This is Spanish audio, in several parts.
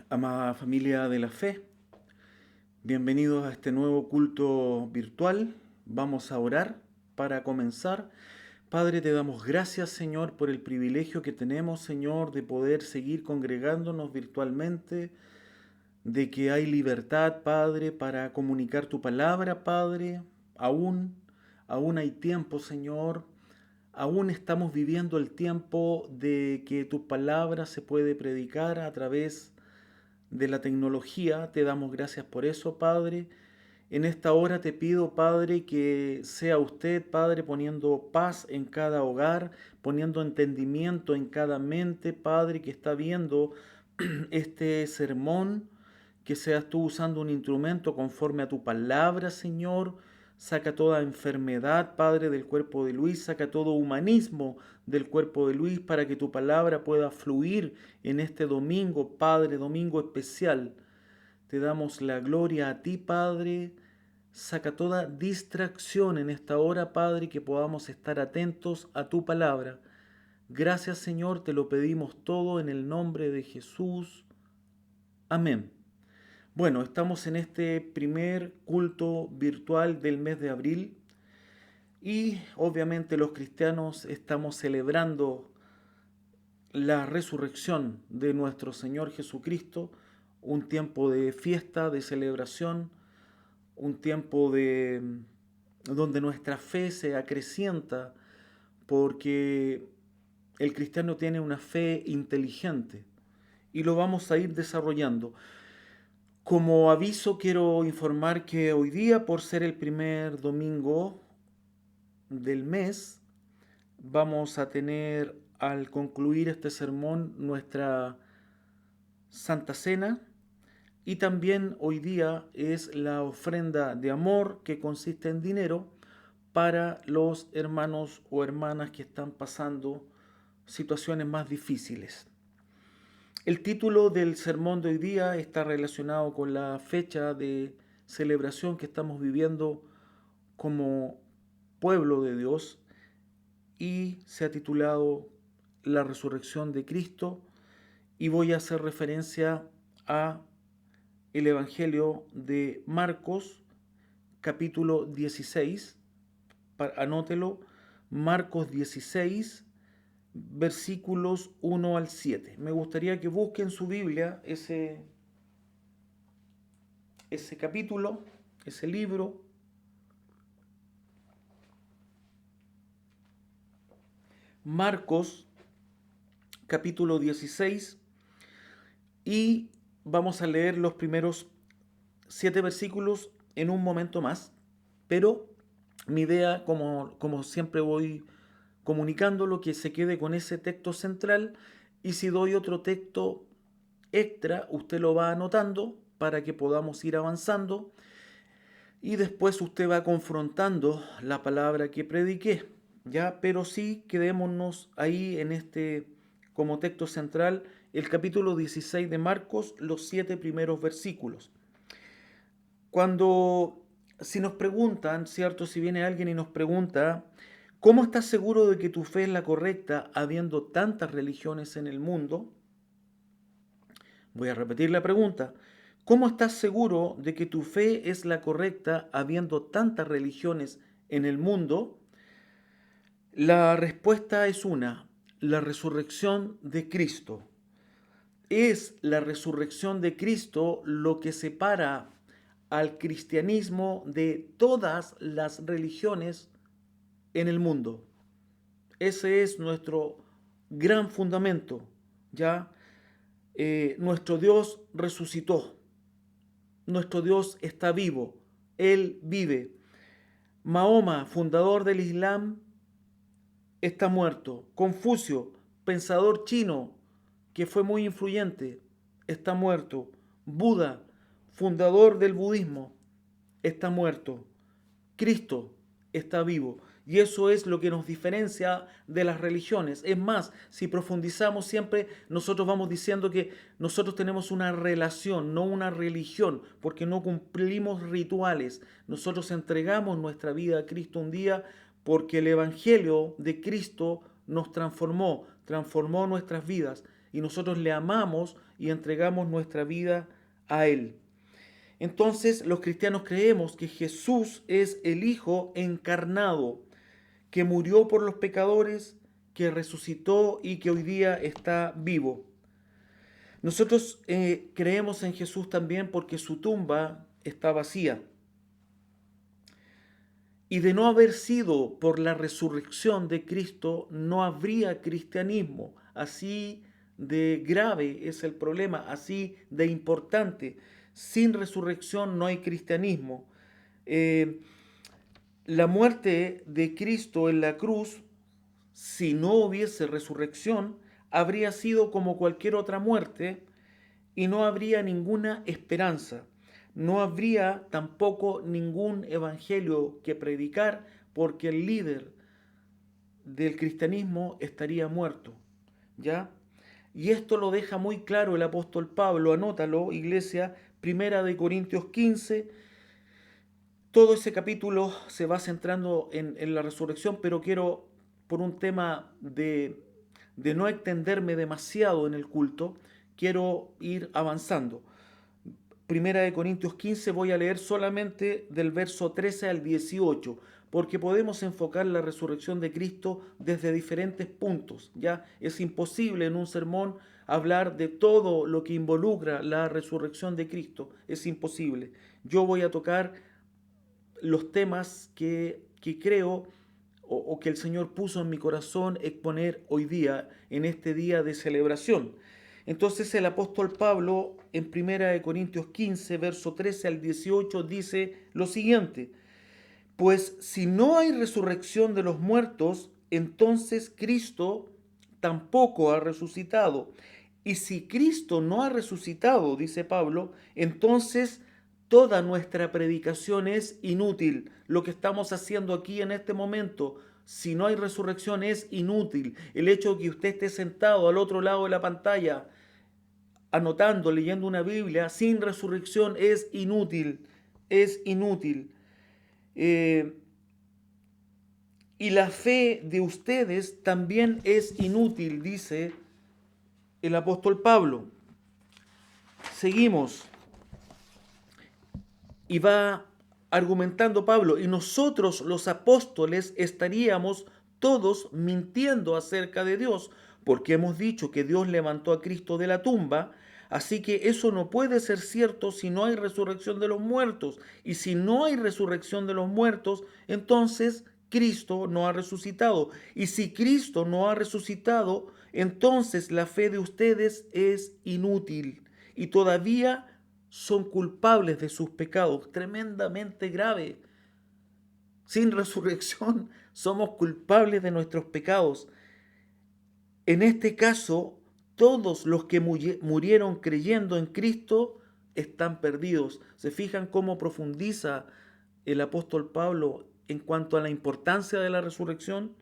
Amada familia de la fe, bienvenidos a este nuevo culto virtual. Vamos a orar para comenzar. Padre, te damos gracias, Señor, por el privilegio que tenemos, Señor, de poder seguir congregándonos virtualmente, de que hay libertad, Padre, para comunicar tu palabra, Padre. Aún hay tiempo, Señor. Aún estamos viviendo el tiempo de que tu palabra se puede predicar a través de la tecnología. Te damos gracias por eso, Padre. En esta hora te pido, Padre, que sea usted, Padre, poniendo paz en cada hogar, poniendo entendimiento en cada mente, Padre, que está viendo este sermón, que seas tú usando un instrumento conforme a tu palabra, Señor. Saca toda enfermedad, Padre, del cuerpo de Luis, saca todo humanismo del cuerpo de Luis para que tu palabra pueda fluir en este domingo, Padre, domingo especial. Te damos la gloria a ti, Padre. Saca toda distracción en esta hora, Padre, que podamos estar atentos a tu palabra. Gracias, Señor, te lo pedimos todo en el nombre de Jesús. Amén. Bueno, estamos en este primer culto virtual del mes de abril y obviamente los cristianos estamos celebrando la resurrección de nuestro Señor Jesucristo, un tiempo de fiesta, de celebración, un tiempo donde nuestra fe se acrecienta porque el cristiano tiene una fe inteligente y lo vamos a ir desarrollando. Como aviso quiero informar que hoy día, por ser el primer domingo del mes, vamos a tener al concluir este sermón nuestra Santa Cena y también hoy día es la ofrenda de amor que consiste en dinero para los hermanos o hermanas que están pasando situaciones más difíciles. El título del sermón de hoy día está relacionado con la fecha de celebración que estamos viviendo como pueblo de Dios y se ha titulado La resurrección de Cristo y voy a hacer referencia a el Evangelio de Marcos, capítulo 16, anótelo, Marcos 16, versículos 1 al 7. Me gustaría que busquen su Biblia ese capítulo, ese libro. Marcos, capítulo 16, y vamos a leer los primeros 7 versículos en un momento más, pero mi idea, como siempre voy comunicándolo, que se quede con ese texto central y si doy otro texto extra, usted lo va anotando para que podamos ir avanzando y después usted va confrontando la palabra que prediqué, ¿ya? Pero sí quedémonos ahí en este como texto central el capítulo 16 de Marcos, los 7 primeros versículos. Cuando, si nos preguntan, ¿cierto? Si viene alguien y nos pregunta, ¿cómo estás seguro de que tu fe es la correcta habiendo tantas religiones en el mundo? Voy a repetir la pregunta. ¿Cómo estás seguro de que tu fe es la correcta habiendo tantas religiones en el mundo? La respuesta es una, la resurrección de Cristo. Es la resurrección de Cristo lo que separa al cristianismo de todas las religiones en el mundo. Ese es nuestro gran fundamento, ¿ya? Nuestro Dios resucitó, nuestro Dios está vivo, Él vive. Mahoma, fundador del Islam, está muerto. Confucio, pensador chino, que fue muy influyente, está muerto. Buda, fundador del budismo, está muerto. Cristo está vivo. Y eso es lo que nos diferencia de las religiones. Es más, si profundizamos siempre, nosotros vamos diciendo que nosotros tenemos una relación, no una religión, porque no cumplimos rituales. Nosotros entregamos nuestra vida a Cristo un día porque el Evangelio de Cristo nos transformó, transformó nuestras vidas y nosotros le amamos y entregamos nuestra vida a Él. Entonces los cristianos creemos que Jesús es el Hijo encarnado, que murió por los pecadores, que resucitó y que hoy día está vivo. Nosotros creemos en Jesús también porque su tumba está vacía. Y de no haber sido por la resurrección de Cristo, no habría cristianismo. Así de grave es el problema, así de importante. Sin resurrección no hay cristianismo. La muerte de Cristo en la cruz, si no hubiese resurrección, habría sido como cualquier otra muerte y no habría ninguna esperanza. No habría tampoco ningún evangelio que predicar porque el líder del cristianismo estaría muerto, ¿ya? Y esto lo deja muy claro el apóstol Pablo, anótalo, iglesia, 1 Corintios 15. Todo ese capítulo se va centrando en la resurrección, pero quiero, por un tema de no extenderme demasiado en el culto, quiero ir avanzando. 1 Corintios 15 voy a leer solamente del verso 13 al 18, porque podemos enfocar la resurrección de Cristo desde diferentes puntos. Ya es imposible en un sermón hablar de todo lo que involucra la resurrección de Cristo. Es imposible. Yo voy a tocar los temas que creo o que el Señor puso en mi corazón exponer hoy día, en este día de celebración. Entonces el apóstol Pablo en 1 Corintios 15, verso 13 al 18 dice lo siguiente: pues si no hay resurrección de los muertos, entonces Cristo tampoco ha resucitado. Y si Cristo no ha resucitado, dice Pablo, entonces toda nuestra predicación es inútil. Lo que estamos haciendo aquí en este momento, si no hay resurrección, es inútil. El hecho de que usted esté sentado al otro lado de la pantalla, anotando, leyendo una Biblia, sin resurrección es inútil. Es inútil. Y la fe de ustedes también es inútil, dice el apóstol Pablo. Seguimos. Y va argumentando Pablo, y nosotros los apóstoles estaríamos todos mintiendo acerca de Dios, porque hemos dicho que Dios levantó a Cristo de la tumba, así que eso no puede ser cierto si no hay resurrección de los muertos. Y si no hay resurrección de los muertos, entonces Cristo no ha resucitado. Y si Cristo no ha resucitado, entonces la fe de ustedes es inútil y todavía son culpables de sus pecados. Tremendamente grave. Sin resurrección somos culpables de nuestros pecados. En este caso, todos los que murieron creyendo en Cristo están perdidos. ¿Se fijan cómo profundiza el apóstol Pablo en cuanto a la importancia de la resurrección?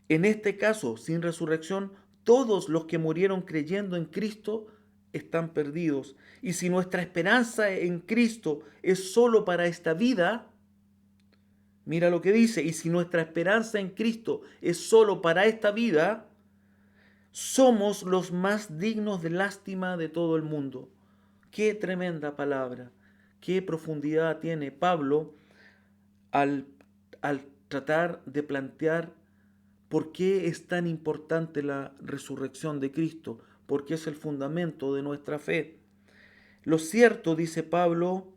En este caso, sin resurrección, todos los que murieron creyendo en Cristo están perdidos. Y si nuestra esperanza en Cristo es solo para esta vida, mira lo que dice, y si nuestra esperanza en Cristo es solo para esta vida, somos los más dignos de lástima de todo el mundo. Qué tremenda palabra, qué profundidad tiene Pablo al tratar de plantear por qué es tan importante la resurrección de Cristo, porque es el fundamento de nuestra fe. Lo cierto, dice Pablo,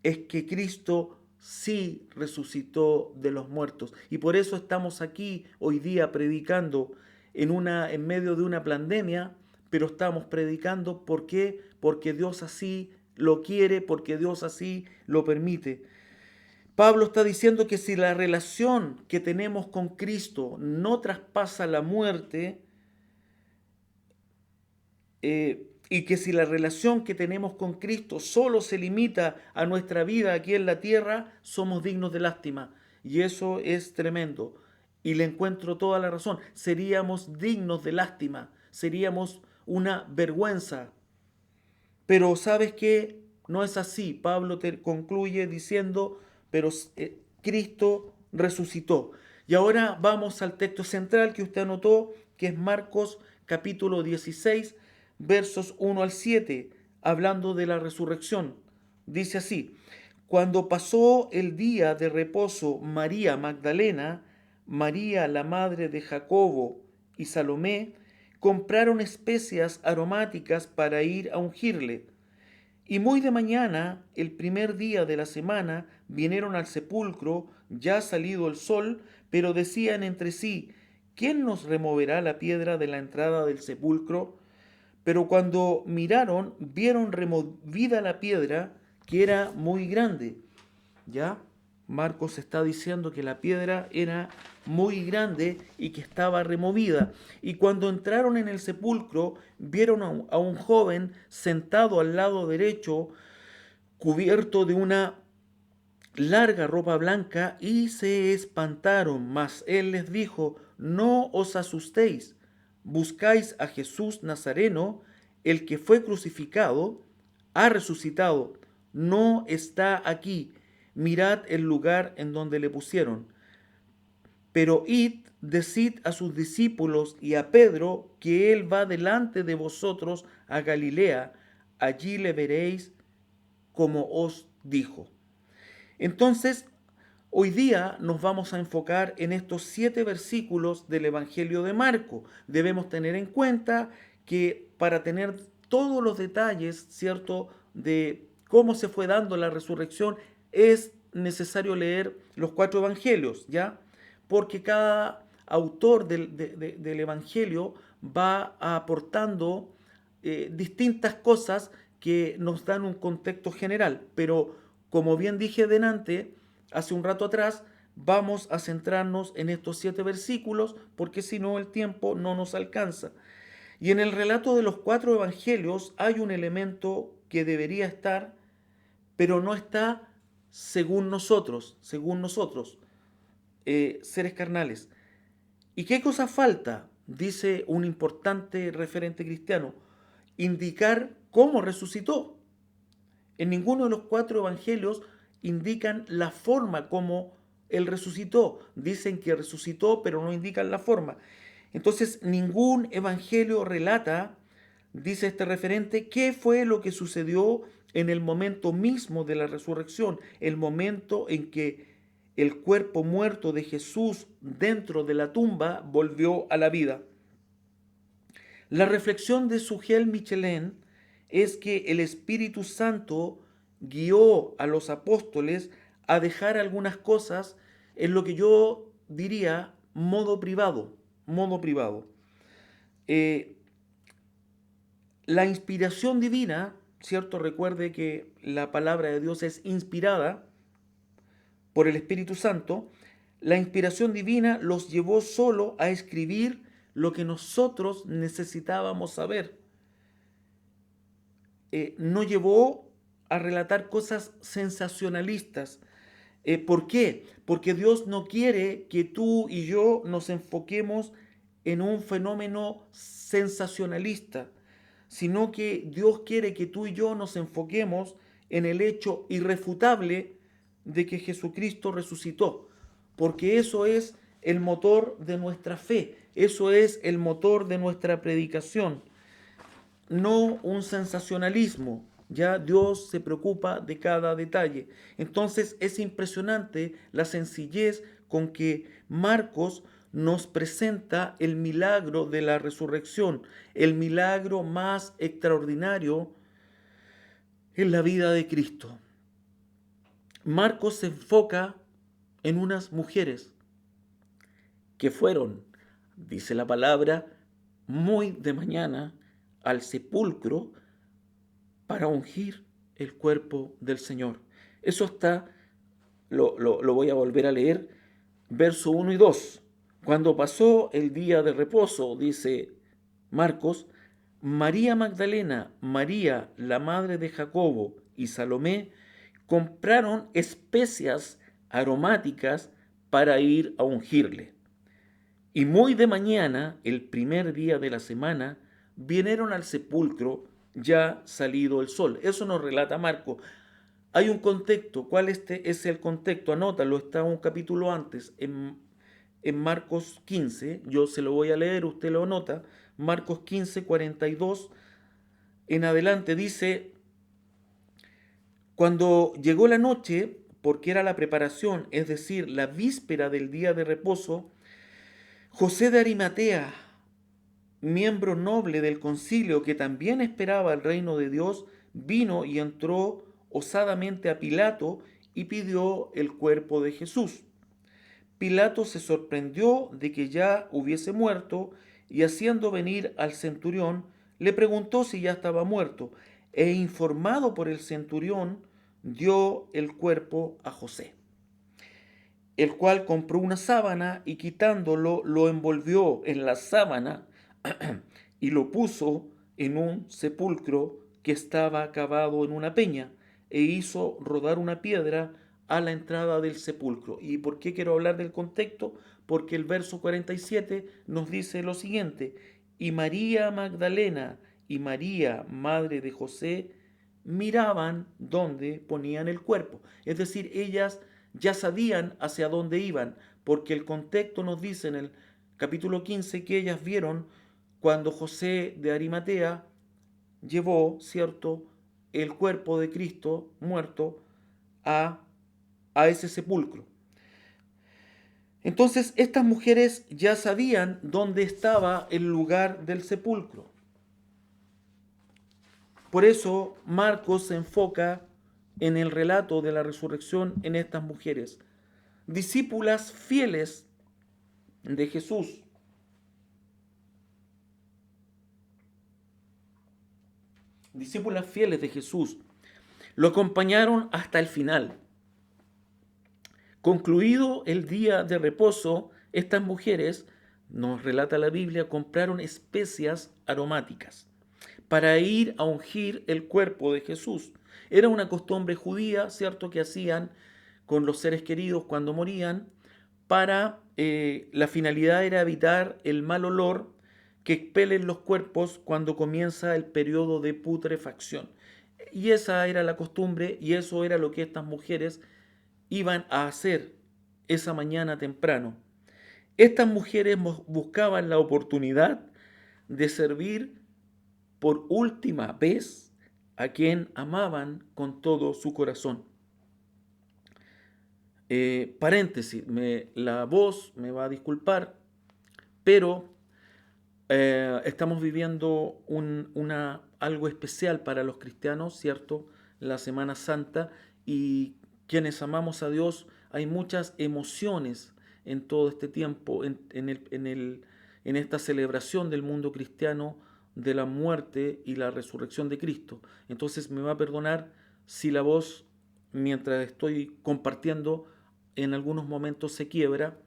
es que Cristo sí resucitó de los muertos. Y por eso estamos aquí hoy día predicando en medio de una pandemia, pero estamos predicando. ¿Por qué? Porque Dios así lo quiere, porque Dios así lo permite. Pablo está diciendo que si la relación que tenemos con Cristo no traspasa la muerte, y que si la relación que tenemos con Cristo solo se limita a nuestra vida aquí en la tierra, somos dignos de lástima. Y eso es tremendo. Y le encuentro toda la razón. Seríamos dignos de lástima. Seríamos una vergüenza. Pero ¿sabes qué? No es así. Pablo concluye diciendo, pero Cristo resucitó. Y ahora vamos al texto central que usted anotó, que es Marcos capítulo 16, versos 1 al 7, hablando de la resurrección. Dice así: cuando pasó el día de reposo, María Magdalena, María la madre de Jacobo y Salomé compraron especias aromáticas para ir a ungirle. Y muy de mañana, el primer día de la semana, vinieron al sepulcro, ya salido el sol, pero decían entre sí: ¿quién nos removerá la piedra de la entrada del sepulcro? Pero cuando miraron, vieron removida la piedra, que era muy grande. ¿Ya? Marcos está diciendo que la piedra era muy grande y que estaba removida. Y cuando entraron en el sepulcro, vieron a un joven sentado al lado derecho, cubierto de una larga ropa blanca, y se espantaron. Mas él les dijo: no os asustéis, buscáis a Jesús Nazareno, el que fue crucificado, ha resucitado, no está aquí. Mirad el lugar en donde le pusieron. Pero id, decid a sus discípulos y a Pedro que él va delante de vosotros a Galilea, allí le veréis como os dijo. Entonces, hoy día nos vamos a enfocar en estos 7 versículos del Evangelio de Marco. Debemos tener en cuenta que para tener todos los detalles, ¿cierto?, de cómo se fue dando la resurrección, es necesario leer los 4 evangelios, ¿ya? Porque cada autor del Evangelio va aportando distintas cosas que nos dan un contexto general, pero como bien dije delante, hace un rato atrás, vamos a centrarnos en estos 7 versículos, porque si no el tiempo no nos alcanza. Y en el relato de los 4 evangelios hay un elemento que debería estar, pero no está según nosotros, seres carnales. ¿Y qué cosa falta? Dice un importante referente cristiano: indicar cómo resucitó. En ninguno de los 4 evangelios indican la forma como él resucitó. Dicen que resucitó, pero no indican la forma. Entonces, ningún evangelio relata, dice este referente, qué fue lo que sucedió en el momento mismo de la resurrección, el momento en que el cuerpo muerto de Jesús dentro de la tumba volvió a la vida. La reflexión de Sugel Michelin es que el Espíritu Santo guió a los apóstoles a dejar algunas cosas en lo que yo diría modo privado. Eh, la inspiración divina, ¿cierto? Recuerde que la palabra de Dios es inspirada por el Espíritu Santo. La inspiración divina los llevó solo a escribir lo que nosotros necesitábamos saber. No llevó a relatar cosas sensacionalistas. ¿Por qué? Porque Dios no quiere que tú y yo nos enfoquemos en un fenómeno sensacionalista, sino que Dios quiere que tú y yo nos enfoquemos en el hecho irrefutable de que Jesucristo resucitó, porque eso es el motor de nuestra fe, eso es el motor de nuestra predicación, no un sensacionalismo. Ya Dios se preocupa de cada detalle. Entonces es impresionante la sencillez con que Marcos nos presenta el milagro de la resurrección, el milagro más extraordinario en la vida de Cristo. Marcos se enfoca en unas mujeres que fueron, dice la palabra, muy de mañana al sepulcro para ungir el cuerpo del Señor. Eso está, lo voy a volver a leer, verso 1 y 2. Cuando pasó el día de reposo, dice Marcos, María Magdalena, María, la madre de Jacobo, y Salomé compraron especias aromáticas para ir a ungirle. Y muy de mañana, el primer día de la semana, vinieron al sepulcro ya salido el sol. Eso nos relata Marco. Hay un contexto. ¿Cuál es el contexto? Anótalo, está un capítulo antes, en Marcos 15, yo se lo voy a leer, usted lo nota, Marcos 15, 42 en adelante dice: cuando llegó la noche, porque era la preparación, es decir, la víspera del día de reposo, José de Arimatea, miembro noble del concilio que también esperaba el reino de Dios, vino y entró osadamente a Pilato y pidió el cuerpo de Jesús. Pilato se sorprendió de que ya hubiese muerto y haciendo venir al centurión, le preguntó si ya estaba muerto, e informado por el centurión, dio el cuerpo a José, el cual compró una sábana y quitándolo lo envolvió en la sábana y lo puso en un sepulcro que estaba cavado en una peña e hizo rodar una piedra a la entrada del sepulcro. ¿Y por qué quiero hablar del contexto? Porque el verso 47 nos dice lo siguiente: y María Magdalena y María, madre de José, miraban dónde ponían el cuerpo. Es decir, ellas ya sabían hacia dónde iban, porque el contexto nos dice en el capítulo 15 que ellas vieron cuando José de Arimatea llevó, ¿cierto?, el cuerpo de Cristo muerto a, a ese sepulcro. Entonces, estas mujeres ya sabían dónde estaba el lugar del sepulcro. Por eso Marcos se enfoca en el relato de la resurrección en estas mujeres, discípulas fieles de Jesús. Discípulas fieles de Jesús. Lo acompañaron hasta el final. Concluido el día de reposo, estas mujeres, nos relata la Biblia, compraron especias aromáticas para ir a ungir el cuerpo de Jesús. Era una costumbre judía, ¿cierto?, que hacían con los seres queridos cuando morían, para la finalidad era evitar el mal olor que expelen los cuerpos cuando comienza el periodo de putrefacción. Y esa era la costumbre y eso era lo que estas mujeres iban a hacer esa mañana temprano. Estas mujeres buscaban la oportunidad de servir por última vez a quien amaban con todo su corazón. Paréntesis, la voz me va a disculpar, pero estamos viviendo algo especial para los cristianos, ¿cierto? La Semana Santa, y quienes amamos a Dios, hay muchas emociones en todo este tiempo, en esta celebración del mundo cristiano de la muerte y la resurrección de Cristo. Entonces me va a perdonar si la voz, mientras estoy compartiendo, en algunos momentos se quiebra.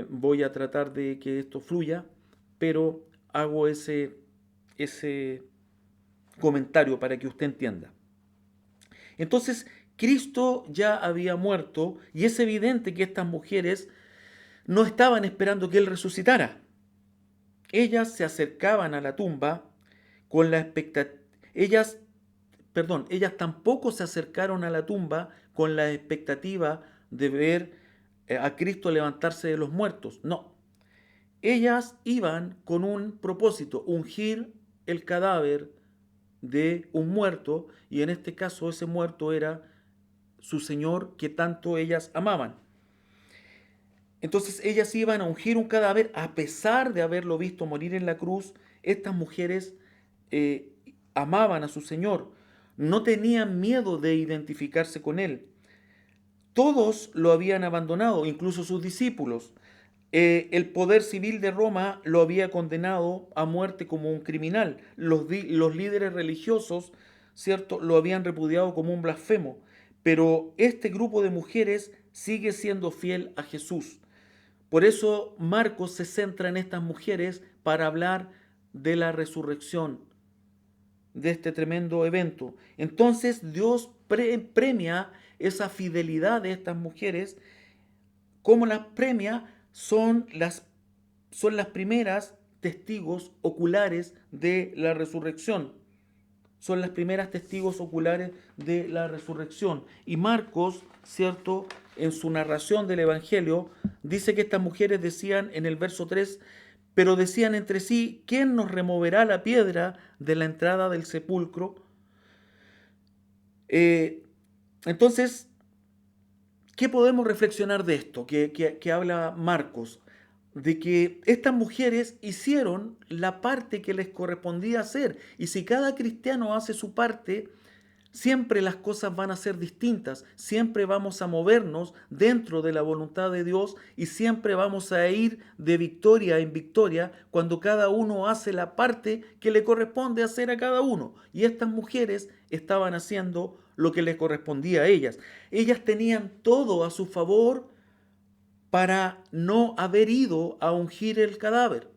Voy a tratar de que esto fluya, pero hago ese comentario para que usted entienda. Entonces, Cristo ya había muerto y es evidente que estas mujeres no estaban esperando que Él resucitara. Ellas se acercaban a la tumba con la expectativa. Ellas tampoco se acercaron a la tumba con la expectativa de ver a Cristo levantarse de los muertos. No. Ellas iban con un propósito: ungir el cadáver de un muerto, y en este caso ese muerto era su Señor que tanto ellas amaban. Entonces ellas iban a ungir un cadáver a pesar de haberlo visto morir en la cruz. Estas mujeres amaban a su Señor, no tenían miedo de identificarse con Él. Todos lo habían abandonado, incluso sus discípulos. El poder civil de Roma lo había condenado a muerte como un criminal. Los líderes religiosos, ¿cierto?, lo habían repudiado como un blasfemo. Pero este grupo de mujeres sigue siendo fiel a Jesús. Por eso Marcos se centra en estas mujeres para hablar de la resurrección, de este tremendo evento. Entonces Dios premia esa fidelidad de estas mujeres. ¿Cómo las premia? Son las primeras testigos oculares de la resurrección. Son las primeras testigos oculares de la resurrección. Y Marcos, ¿cierto?, en su narración del Evangelio, dice que estas mujeres decían en el verso 3, pero decían entre sí, ¿quién nos removerá la piedra de la entrada del sepulcro? Eh, entonces, ¿qué podemos reflexionar de esto que habla Marcos? De que estas mujeres hicieron la parte que les correspondía hacer. Y si cada cristiano hace su parte, siempre las cosas van a ser distintas, siempre vamos a movernos dentro de la voluntad de Dios y siempre vamos a ir de victoria en victoria cuando cada uno hace la parte que le corresponde hacer a cada uno. Y estas mujeres estaban haciendo lo que les correspondía a ellas. Ellas tenían todo a su favor para no haber ido a ungir el cadáver.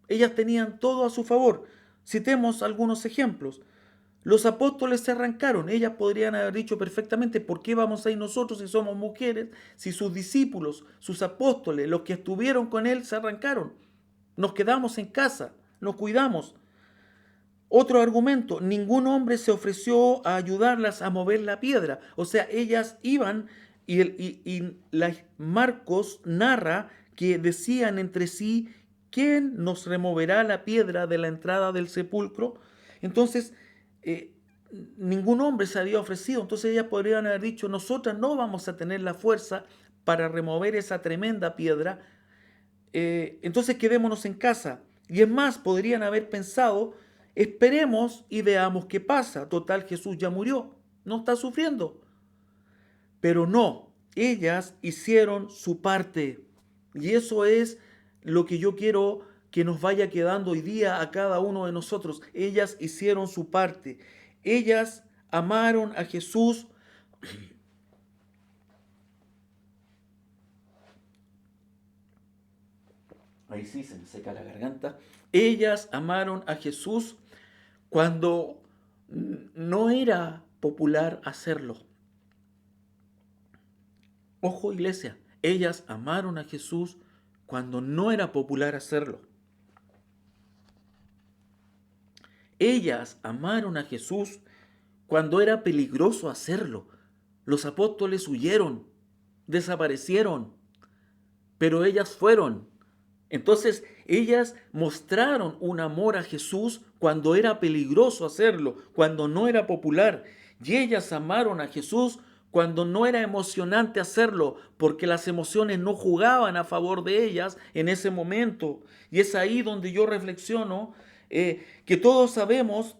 Ellas tenían todo a su favor. Citemos algunos ejemplos. Los apóstoles se arrancaron. Ellas podrían haber dicho perfectamente, ¿por qué vamos a ir nosotros si somos mujeres? Si sus discípulos, sus apóstoles, los que estuvieron con él, se arrancaron. Nos quedamos en casa, nos cuidamos. Otro argumento, ningún hombre se ofreció a ayudarlas a mover la piedra. O sea, ellas iban y Marcos narra que decían entre sí, ¿quién nos removerá la piedra de la entrada del sepulcro? Entonces, eh, ningún hombre se había ofrecido. Entonces ellas podrían haber dicho, nosotras no vamos a tener la fuerza para remover esa tremenda piedra. Entonces quedémonos en casa. Y es más, podrían haber pensado, esperemos y veamos qué pasa. Total, Jesús ya murió, no está sufriendo. Pero no, ellas hicieron su parte. Y eso es lo que yo quiero que nos vaya quedando hoy día a cada uno de nosotros. Ellas hicieron su parte. Ellas amaron a Jesús. Ahí sí se me seca la garganta. Ellas amaron a Jesús cuando no era popular hacerlo. Ojo, iglesia, ellas amaron a Jesús cuando no era popular hacerlo. Ellas amaron a Jesús cuando era peligroso hacerlo. Los apóstoles huyeron, desaparecieron, pero ellas fueron. Entonces, ellas mostraron un amor a Jesús cuando era peligroso hacerlo, cuando no era popular. Y ellas amaron a Jesús cuando no era emocionante hacerlo, porque las emociones no jugaban a favor de ellas en ese momento. Y es ahí donde yo reflexiono que todos sabemos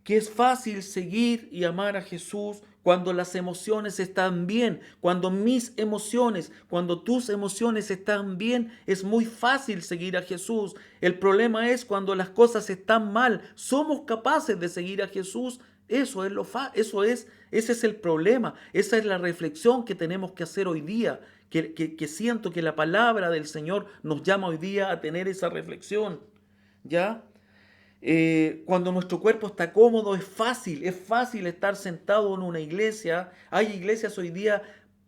que es fácil seguir y amar a Jesús cuando las emociones están bien, cuando mis emociones, cuando tus emociones están bien, es muy fácil seguir a Jesús. El problema es cuando las cosas están mal. ¿Somos capaces de seguir a Jesús? Ese es el problema. Esa es la reflexión que tenemos que hacer hoy día. Que siento que la palabra del Señor nos llama hoy día a tener esa reflexión. ¿Ya? Cuando nuestro cuerpo está cómodo, es fácil estar sentado en una iglesia. Hay iglesias hoy día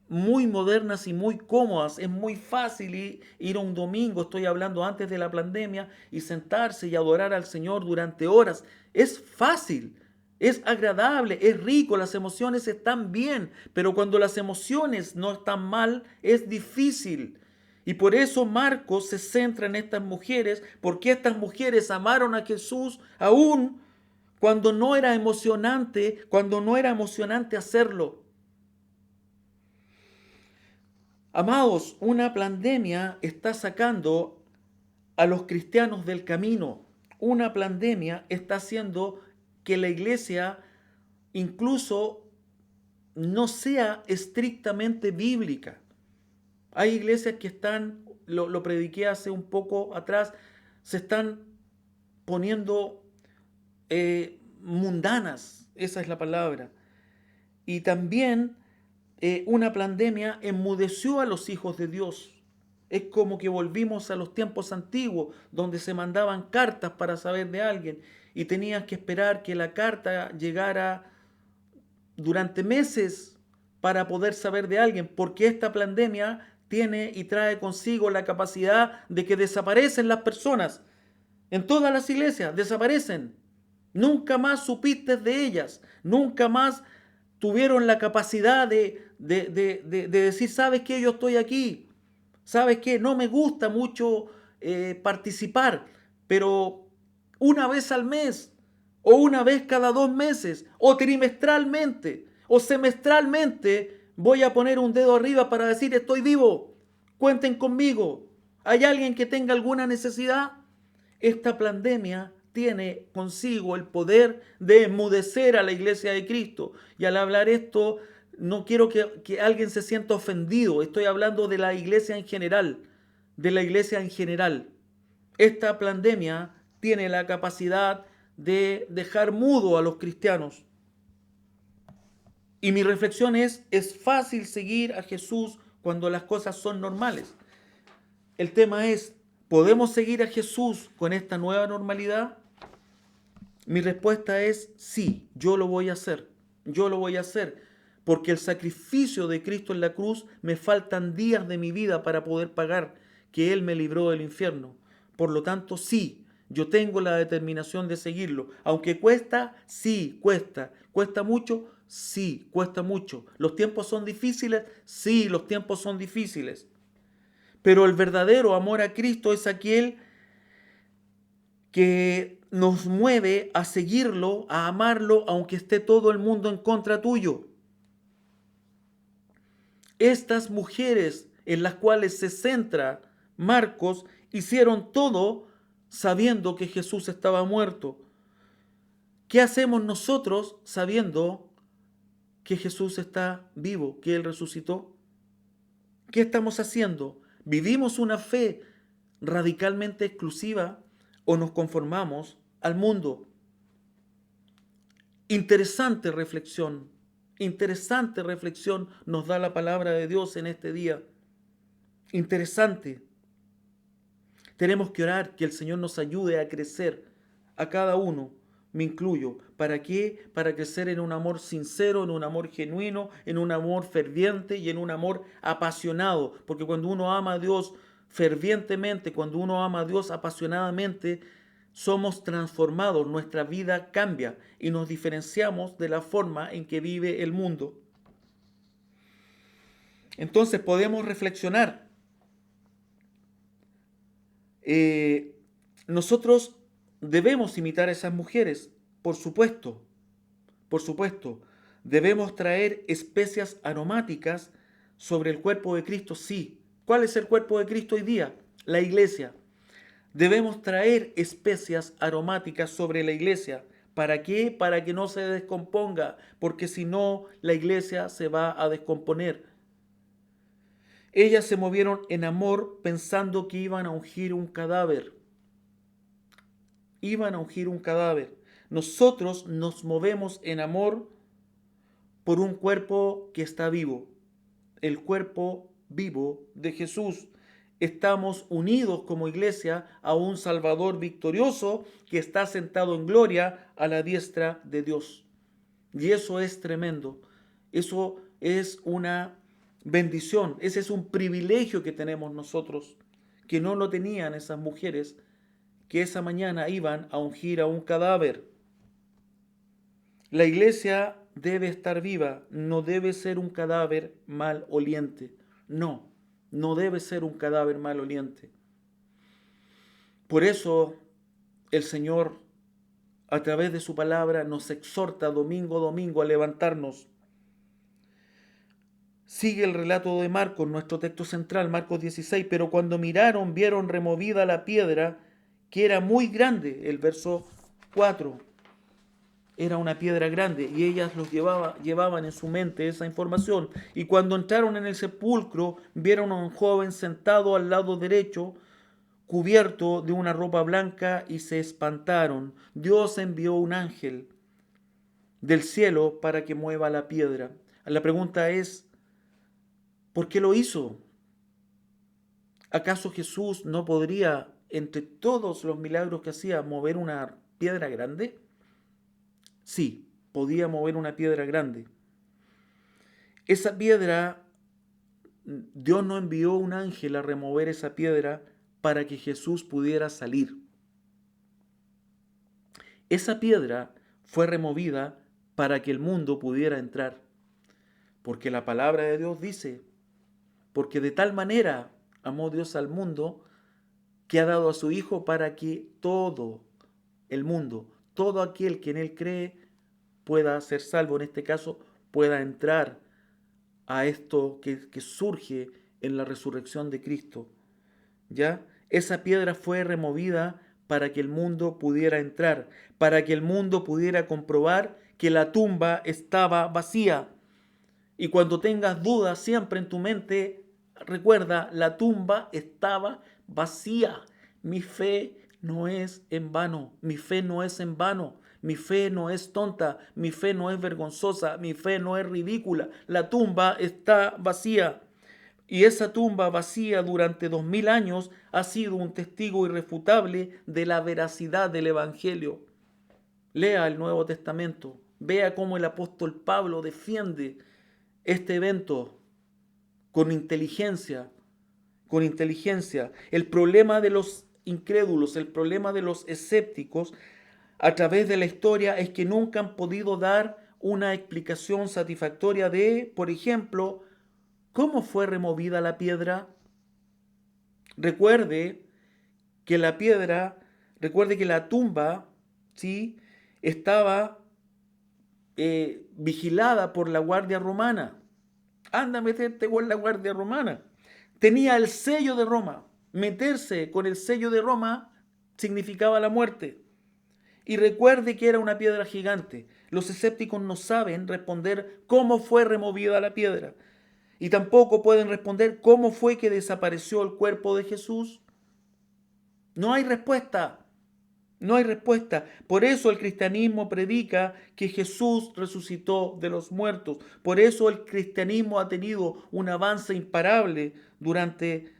muy modernas y muy cómodas. Es muy fácil ir a un domingo, estoy hablando antes de la pandemia, y sentarse y adorar al Señor durante horas. Es fácil, es agradable, es rico, las emociones están bien, pero cuando las emociones no están mal, es difícil. Y por eso Marcos se centra en estas mujeres, porque estas mujeres amaron a Jesús aún cuando no era emocionante, hacerlo. Amados, una pandemia está sacando a los cristianos del camino. Una pandemia está haciendo que la iglesia incluso no sea estrictamente bíblica. Hay iglesias que están, lo prediqué hace un poco atrás, se están poniendo mundanas, esa es la palabra. Y también una pandemia enmudeció a los hijos de Dios. Es como que volvimos a los tiempos antiguos, donde se mandaban cartas para saber de alguien y tenías que esperar que la carta llegara durante meses para poder saber de alguien, porque esta pandemia tiene y trae consigo la capacidad de que desaparecen las personas. En todas las iglesias desaparecen. Nunca más supiste de ellas. Nunca más tuvieron la capacidad de decir, ¿sabes qué? Yo estoy aquí. ¿Sabes qué? No me gusta mucho participar, pero una vez al mes, o una vez cada 2 meses, o trimestralmente, o semestralmente, voy a poner un dedo arriba para decir, estoy vivo, cuenten conmigo. ¿Hay alguien que tenga alguna necesidad? Esta pandemia tiene consigo el poder de enmudecer a la iglesia de Cristo. Y al hablar esto, no quiero que alguien se sienta ofendido. Estoy hablando de la iglesia en general. De la iglesia en general. Esta pandemia tiene la capacidad de dejar mudo a los cristianos. Y mi reflexión es fácil seguir a Jesús cuando las cosas son normales. El tema es, ¿podemos seguir a Jesús con esta nueva normalidad? Mi respuesta es sí, yo lo voy a hacer. Yo lo voy a hacer. Porque el sacrificio de Cristo en la cruz me faltan días de mi vida para poder pagar, que Él me libró del infierno. Por lo tanto, sí, yo tengo la determinación de seguirlo. Aunque cuesta, sí, cuesta. ¿Cuesta mucho? Sí, cuesta mucho. ¿Los tiempos son difíciles? Sí, los tiempos son difíciles. Pero el verdadero amor a Cristo es aquel que nos mueve a seguirlo, a amarlo, aunque esté todo el mundo en contra tuyo. Estas mujeres en las cuales se centra Marcos hicieron todo sabiendo que Jesús estaba muerto. ¿Qué hacemos nosotros sabiendo que Jesús está vivo, que Él resucitó? ¿Qué estamos haciendo? ¿Vivimos una fe radicalmente exclusiva o nos conformamos al mundo? Interesante reflexión nos da la palabra de Dios en este día. Interesante. Tenemos que orar que el Señor nos ayude a crecer, a cada uno, me incluyo. ¿Para qué? Para crecer en un amor sincero, en un amor genuino, en un amor ferviente y en un amor apasionado. Porque cuando uno ama a Dios fervientemente, cuando uno ama a Dios apasionadamente, somos transformados, nuestra vida cambia y nos diferenciamos de la forma en que vive el mundo. Entonces podemos reflexionar. Nosotros debemos imitar a esas mujeres, por supuesto, por supuesto. Debemos traer especias aromáticas sobre el cuerpo de Cristo, sí. ¿Cuál es el cuerpo de Cristo hoy día? La iglesia. Debemos traer especias aromáticas sobre la iglesia. ¿Para qué? Para que no se descomponga, porque si no, la iglesia se va a descomponer. Ellas se movieron en amor pensando que iban a ungir un cadáver. Iban a ungir un cadáver. Nosotros nos movemos en amor por un cuerpo que está vivo. El cuerpo vivo de Jesús. Estamos unidos como iglesia a un Salvador victorioso que está sentado en gloria a la diestra de Dios. Y eso es tremendo. Eso es una bendición. Ese es un privilegio que tenemos nosotros, que no lo tenían esas mujeres que esa mañana iban a ungir a un cadáver. La iglesia debe estar viva, no debe ser un cadáver maloliente. No, no debe ser un cadáver maloliente. Por eso el Señor, a través de su palabra, nos exhorta domingo a domingo a levantarnos. Sigue el relato de Marcos, nuestro texto central, Marcos 16, pero cuando miraron, vieron removida la piedra, que era muy grande, el verso 4. Era una piedra grande y ellas llevaban en su mente esa información. Y cuando entraron en el sepulcro, vieron a un joven sentado al lado derecho, cubierto de una ropa blanca, y se espantaron. Dios envió un ángel del cielo para que mueva la piedra. La pregunta es, ¿por qué lo hizo? ¿Acaso Jesús no podría, entre todos los milagros que hacía, mover una piedra grande? Sí, podía mover una piedra grande. Esa piedra, Dios no envió un ángel a remover esa piedra para que Jesús pudiera salir. Esa piedra fue removida para que el mundo pudiera entrar. Porque la palabra de Dios dice, porque de tal manera amó Dios al mundo que ha dado a su Hijo para que todo el mundo, todo aquel que en Él cree, pueda ser salvo, en este caso, pueda entrar a esto que surge en la resurrección de Cristo. ¿Ya? Esa piedra fue removida para que el mundo pudiera entrar, para que el mundo pudiera comprobar que la tumba estaba vacía. Y cuando tengas dudas siempre en tu mente, recuerda, la tumba estaba vacía. Mi fe no es en vano, mi fe no es en vano, mi fe no es tonta, mi fe no es vergonzosa, mi fe no es ridícula. La tumba está vacía. Y esa tumba vacía durante 2000 años ha sido un testigo irrefutable de la veracidad del Evangelio. Lea el Nuevo Testamento, vea cómo el apóstol Pablo defiende este evento con inteligencia, con inteligencia. El problema de los incrédulos, el problema de los escépticos a través de la historia es que nunca han podido dar una explicación satisfactoria de, por ejemplo, cómo fue removida la piedra. Recuerde que la piedra, recuerde que la tumba, ¿sí?, estaba vigilada por la guardia romana. Anda a meterte con la guardia romana. Tenía el sello de Roma. Meterse con el sello de Roma significaba la muerte. Y recuerde que era una piedra gigante. Los escépticos no saben responder cómo fue removida la piedra. Y tampoco pueden responder cómo fue que desapareció el cuerpo de Jesús. No hay respuesta. No hay respuesta. Por eso el cristianismo predica que Jesús resucitó de los muertos. Por eso el cristianismo ha tenido un avance imparable durante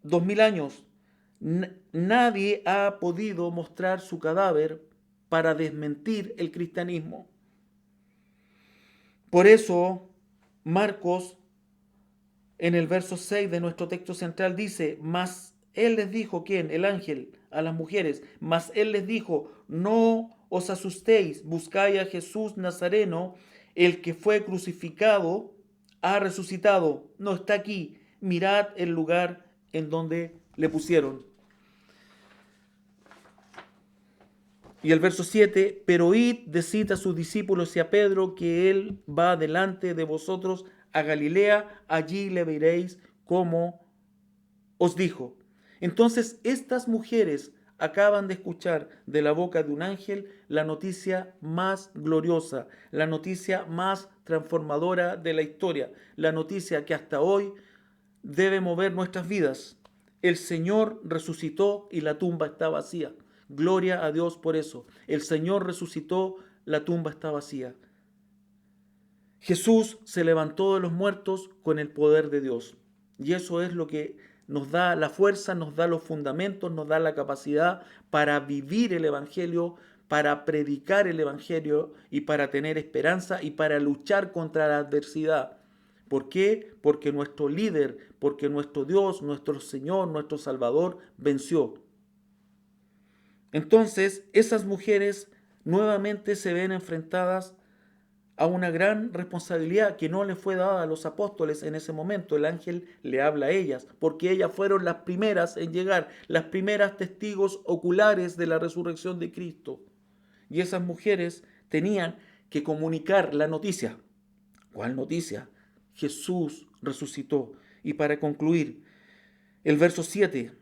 2000 años. Nadie ha podido mostrar su cadáver para desmentir el cristianismo. Por eso Marcos, en el verso 6 de nuestro texto central, dice: mas él les dijo, ¿quién? El ángel a las mujeres. Mas él les dijo: no os asustéis, buscáis a Jesús Nazareno, el que fue crucificado, ha resucitado, no está aquí. Mirad el lugar en donde le pusieron. Y el verso 7, pero id, decid a sus discípulos y a Pedro que él va delante de vosotros a Galilea, allí le veréis como os dijo. Entonces estas mujeres acaban de escuchar de la boca de un ángel la noticia más gloriosa, la noticia más transformadora de la historia, la noticia que hasta hoy debe mover nuestras vidas. El Señor resucitó y la tumba está vacía. Gloria a Dios por eso. El Señor resucitó, la tumba está vacía. Jesús se levantó de los muertos con el poder de Dios. Y eso es lo que nos da la fuerza, nos da los fundamentos, nos da la capacidad para vivir el Evangelio, para predicar el Evangelio y para tener esperanza y para luchar contra la adversidad. ¿Por qué? Porque nuestro líder, porque nuestro Dios, nuestro Señor, nuestro Salvador venció. Entonces, esas mujeres nuevamente se ven enfrentadas a una gran responsabilidad que no le fue dada a los apóstoles en ese momento. El ángel le habla a ellas, porque ellas fueron las primeras en llegar, las primeras testigos oculares de la resurrección de Cristo. Y esas mujeres tenían que comunicar la noticia. ¿Cuál noticia? Jesús resucitó. Y para concluir, el verso 7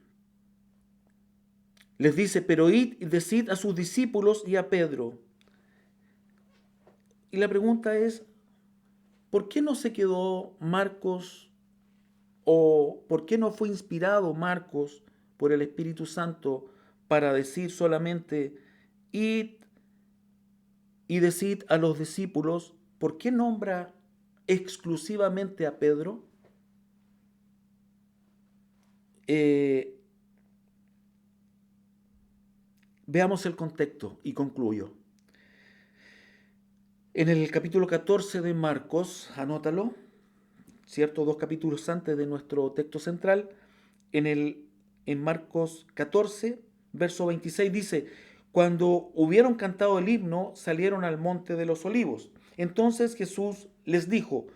les dice: pero id y decid a sus discípulos y a Pedro. Y la pregunta es, ¿por qué no se quedó Marcos o por qué no fue inspirado Marcos por el Espíritu Santo para decir solamente id y decid a los discípulos? ¿Por qué nombra exclusivamente a Pedro? Veamos el contexto y concluyo. En el capítulo 14 de Marcos, anótalo, ¿cierto? 2 capítulos antes de nuestro texto central, en Marcos 14, verso 26 dice: cuando hubieron cantado el himno, salieron al monte de los olivos. Entonces Jesús les dijo: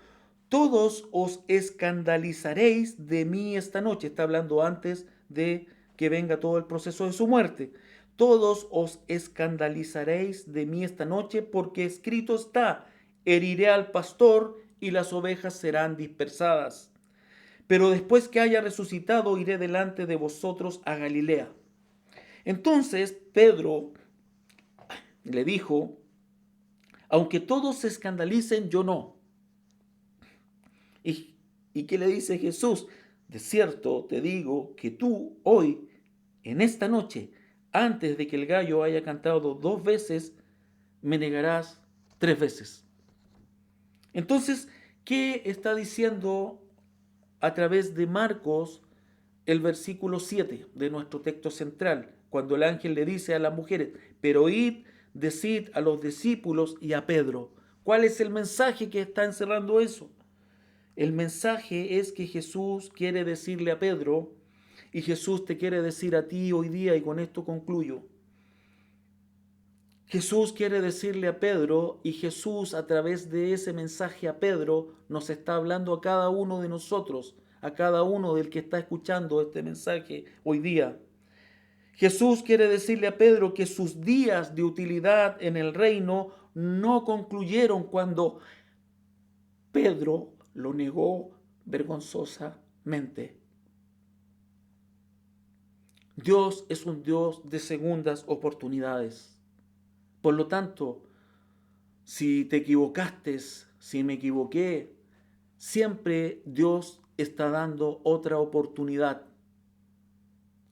todos os escandalizaréis de mí esta noche. Está hablando antes de que venga todo el proceso de su muerte. Todos os escandalizaréis de mí esta noche, porque escrito está: heriré al pastor y las ovejas serán dispersadas. Pero después que haya resucitado, iré delante de vosotros a Galilea. Entonces Pedro le dijo: aunque todos se escandalicen, yo no. ¿Y qué le dice Jesús? De cierto te digo que tú hoy, en esta noche, antes de que el gallo haya cantado 2 veces, me negarás 3 veces. Entonces, ¿qué está diciendo a través de Marcos el versículo 7 de nuestro texto central? Cuando el ángel le dice a las mujeres: pero id, decid a los discípulos y a Pedro. ¿Cuál es el mensaje que está encerrando eso? El mensaje es que Jesús quiere decirle a Pedro, y Jesús te quiere decir a ti hoy día, y con esto concluyo. Jesús quiere decirle a Pedro, y Jesús a través de ese mensaje a Pedro nos está hablando a cada uno de nosotros, a cada uno del que está escuchando este mensaje hoy día. Jesús quiere decirle a Pedro que sus días de utilidad en el reino no concluyeron cuando Pedro lo negó vergonzosamente. Dios es un Dios de segundas oportunidades. Por lo tanto, si te equivocaste, si me equivoqué, siempre Dios está dando otra oportunidad.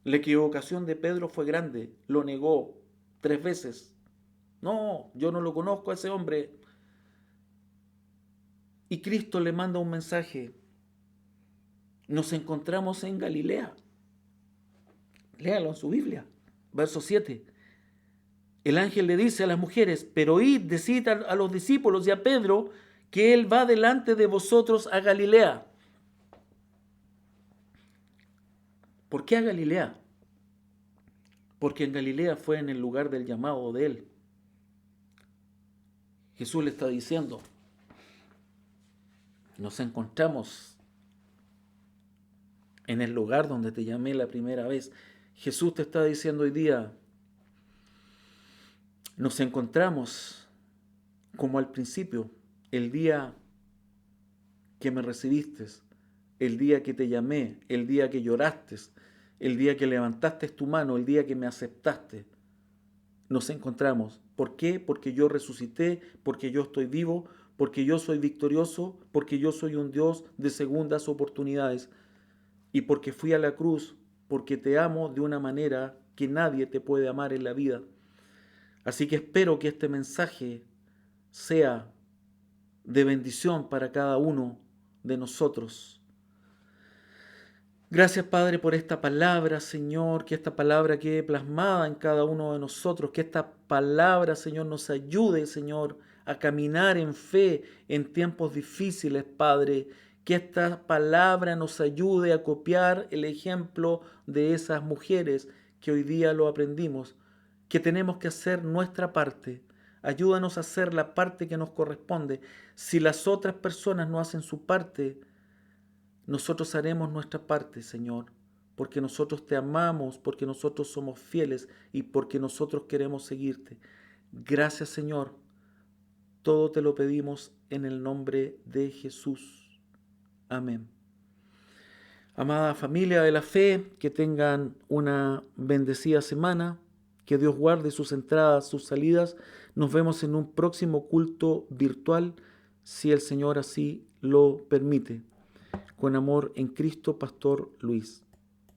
La equivocación de Pedro fue grande, lo negó 3 veces. No, yo no lo conozco a ese hombre. Y Cristo le manda un mensaje. Nos encontramos en Galilea. Léalo en su Biblia. Verso 7. El ángel le dice a las mujeres: pero id, decid a los discípulos y a Pedro que él va delante de vosotros a Galilea. ¿Por qué a Galilea? Porque en Galilea fue en el lugar del llamado de él. Jesús le está diciendo: nos encontramos en el lugar donde te llamé la primera vez. Jesús te está diciendo hoy día: nos encontramos como al principio, el día que me recibiste, el día que te llamé, el día que lloraste, el día que levantaste tu mano, el día que me aceptaste. Nos encontramos. ¿Por qué? Porque yo resucité, porque yo estoy vivo, porque yo soy victorioso, porque yo soy un Dios de segundas oportunidades y porque fui a la cruz, porque te amo de una manera que nadie te puede amar en la vida. Así que espero que este mensaje sea de bendición para cada uno de nosotros. Gracias, Padre, por esta palabra, Señor, que esta palabra quede plasmada en cada uno de nosotros, que esta palabra, Señor, nos ayude, Señor, a caminar en fe en tiempos difíciles, Padre, que esta palabra nos ayude a copiar el ejemplo de esas mujeres que hoy día lo aprendimos, que tenemos que hacer nuestra parte. Ayúdanos a hacer la parte que nos corresponde. Si las otras personas no hacen su parte, nosotros haremos nuestra parte, Señor, porque nosotros te amamos, porque nosotros somos fieles y porque nosotros queremos seguirte. Gracias, Señor. Todo te lo pedimos en el nombre de Jesús. Amén. Amada familia de la fe, que tengan una bendecida semana, que Dios guarde sus entradas, sus salidas. Nos vemos en un próximo culto virtual, si el Señor así lo permite. Con amor en Cristo, Pastor Luis.